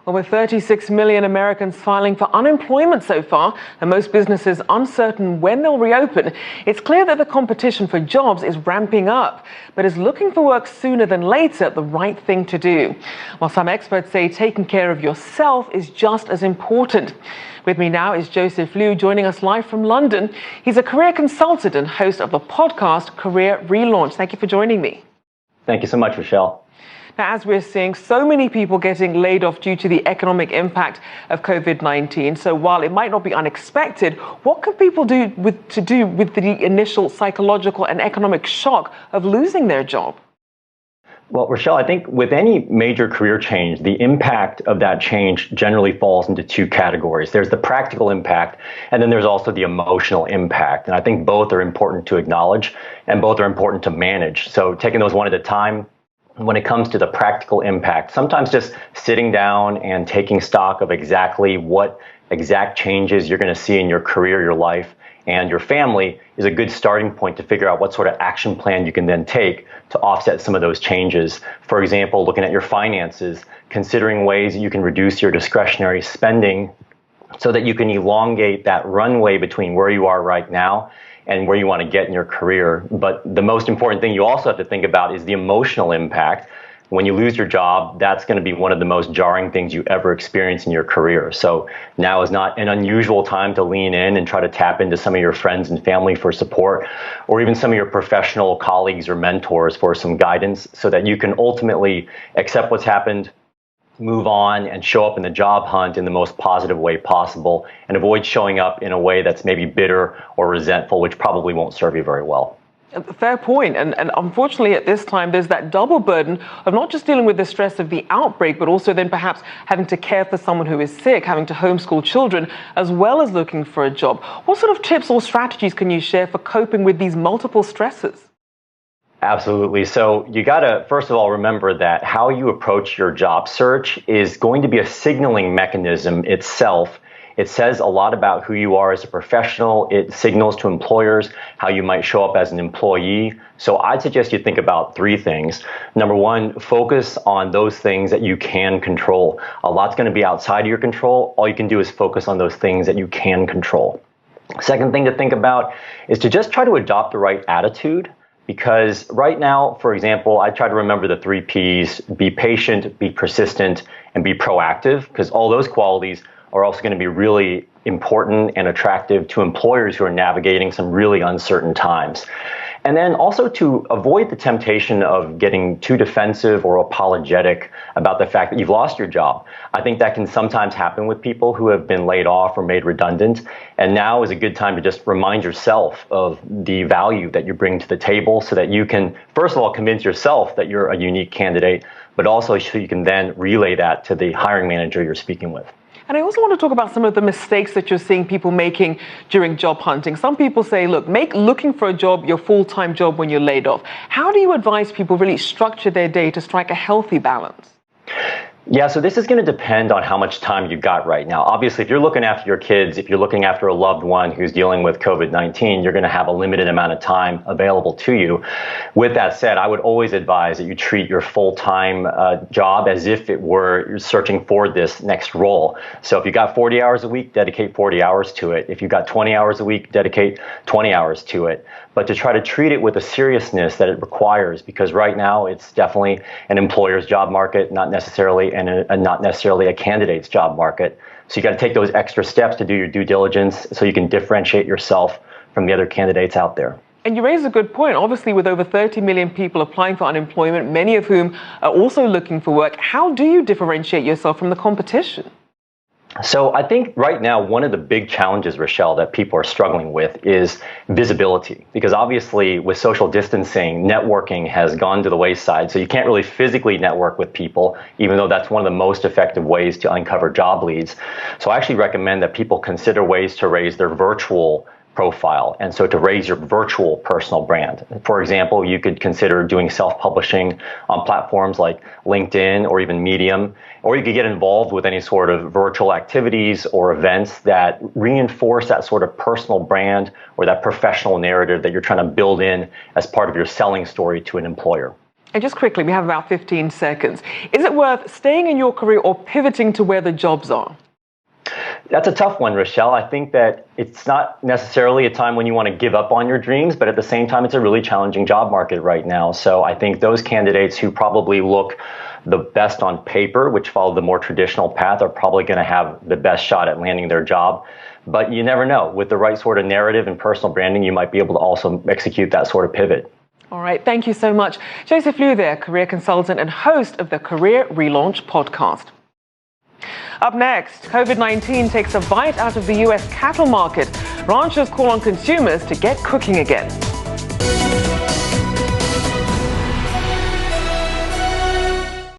Well, with 36 million Americans filing for unemployment so far, and most businesses uncertain when they'll reopen, it's clear that the competition for jobs is ramping up. But is looking for work sooner than later the right thing to do? While some experts say taking care of yourself is just as important. With me now is Joseph Liu, joining us live from London. He's a career consultant and host of the podcast Career Relaunch. Thank you for joining me. Thank you so much, Rachelle. Now, as we're seeing so many people getting laid off due to the economic impact of COVID-19, so while it might not be unexpected, what can people do with the initial psychological and economic shock of losing their job? Well, Rachelle, I think with any major career change, the impact of that change generally falls into two categories. There's the practical impact, and then there's also the emotional impact. And I think both are important to acknowledge, and both are important to manage. So taking those one at a time, when it comes to the practical impact, sometimes just sitting down and taking stock of exactly what exact changes you're going to see in your career, your life, and your family is a good starting point to figure out what sort of action plan you can then take to offset some of those changes. For example, looking at your finances, considering ways that you can reduce your discretionary spending so that you can elongate that runway between where you are right now and where you want to get in your career. But the most important thing you also have to think about is the emotional impact. When you lose your job, that's going to be one of the most jarring things you ever experience in your career. So now is not an unusual time to lean in and try to tap into some of your friends and family for support, or even some of your professional colleagues or mentors for some guidance so that you can ultimately accept what's happened, move on, and show up in the job hunt in the most positive way possible, and avoid showing up in a way that's maybe bitter or resentful, which probably won't serve you very well. Fair point. And unfortunately, at this time, there's that double burden of not just dealing with the stress of the outbreak, but also then perhaps having to care for someone who is sick, having to homeschool children, as well as looking for a job. What sort of tips or strategies can you share for coping with these multiple stresses? Absolutely. So you got to, first of all, remember that how you approach your job search is going to be a signaling mechanism itself. It says a lot about who you are as a professional. It signals to employers how you might show up as an employee. So I'd suggest you think about three things. Number one, focus on those things that you can control. A lot's going to be outside of your control. All you can do is focus on those things that you can control. Second thing to think about is to just try to adopt the right attitude. Because right now, for example, I try to remember the 3 Ps: be patient, be persistent, and be proactive, because all those qualities are also going to be really important and attractive to employers who are navigating some really uncertain times. And then also to avoid the temptation of getting too defensive or apologetic about the fact that you've lost your job. I think that can sometimes happen with people who have been laid off or made redundant. And now is a good time to just remind yourself of the value that you bring to the table so that you can, first of all, convince yourself that you're a unique candidate, but also so you can then relay that to the hiring manager you're speaking with. And I also want to talk about some of the mistakes that you're seeing people making during job hunting. Some people say, look, make looking for a job your full-time job when you're laid off. How do you advise people really structure their day to strike a healthy balance? Yeah, so this is going to depend on how much time you've got right now. Obviously, if you're looking after your kids, if you're looking after a loved one who's dealing with COVID-19, you're going to have a limited amount of time available to you. With that said, I would always advise that you treat your full-time job as if it were you're searching for this next role. So if you got 40 hours a week, dedicate 40 hours to it. If you've got 20 hours a week, dedicate 20 hours to it. But to try to treat it with the seriousness that it requires, because right now it's definitely an employer's job market, not necessarily not necessarily a candidate's job market. So you got to take those extra steps to do your due diligence so you can differentiate yourself from the other candidates out there. And you raise a good point. Obviously, with over 30 million people applying for unemployment, many of whom are also looking for work, how do you differentiate yourself from the competition? So I think right now, one of the big challenges, Rachelle, that people are struggling with is visibility. Because obviously with social distancing, networking has gone to the wayside. So you can't really physically network with people, even though that's one of the most effective ways to uncover job leads. So I actually recommend that people consider ways to raise their virtual profile, and so to raise your virtual personal brand. For example, you could consider doing self-publishing on platforms like LinkedIn or even Medium, or you could get involved with any sort of virtual activities or events that reinforce that sort of personal brand or that professional narrative that you're trying to build in as part of your selling story to an employer. And just quickly, we have about 15 seconds. Is it worth staying in your career or pivoting to where the jobs are? That's a tough one, Rachelle. I think that it's not necessarily a time when you want to give up on your dreams, but at the same time, it's a really challenging job market right now. So I think those candidates who probably look the best on paper, which follow the more traditional path, are probably going to have the best shot at landing their job. But you never know. With the right sort of narrative and personal branding, you might be able to also execute that sort of pivot. All right. Thank you so much. Joseph Liu there, career consultant and host of the Career Relaunch podcast. Up next, COVID-19 takes a bite out of the U.S. cattle market. Ranchers call on consumers to get cooking again.